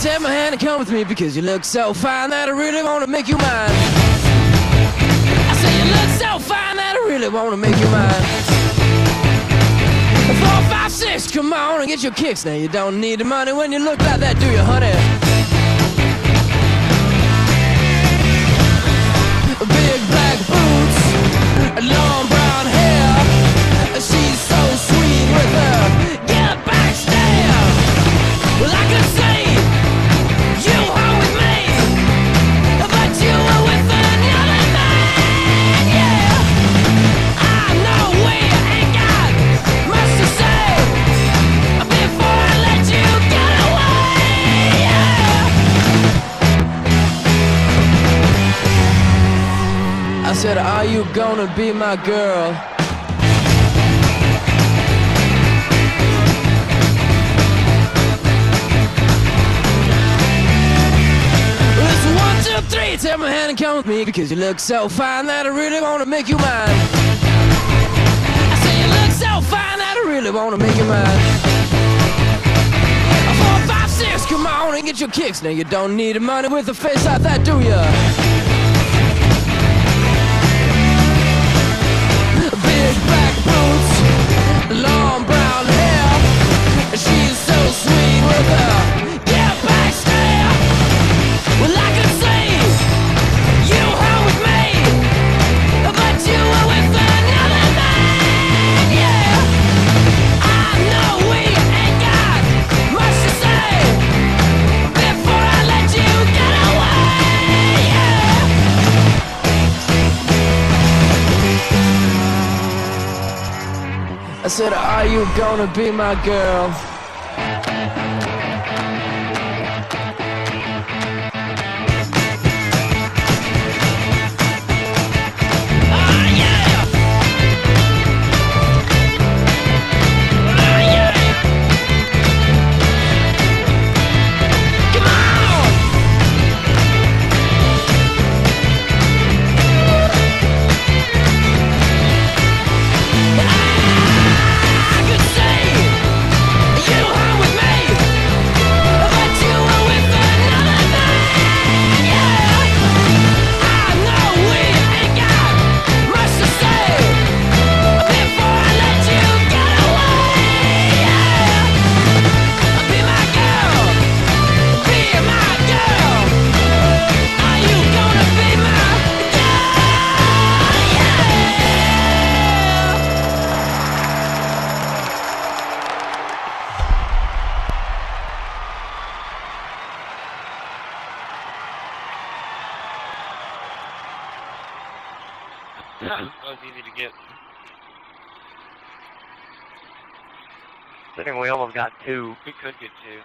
Take my hand and come with me, because you look so fine that I really wanna make you mine. I say you look so fine that I really wanna make you mine. 4, 5, 6, come on and get your kicks. Now you don't need the money when you look like that, do you, honey? Big black boots, long brown hair. She's so sweet with her get back stare. Well, I could say you are with me, but you were with another man, yeah. I know we ain't got much to say before I let you get away, yeah. I said, are you gonna be my girl? Take my hand and come with me, because you look so fine that I really wanna make you mine. I say you look so fine that I really wanna make you mine. 4, 5, 6, come on and get your kicks. Now you don't need the money with a face like that, do ya? Big black boots, long brown hair. She's so sweet with her get back stare. Well, I could say you are with me, but you were with another man, yeah. I know we ain't got much to say before I let you get away, yeah. I said, are you gonna be my girl? That was easy to get. I think we almost got 2. We could get 2.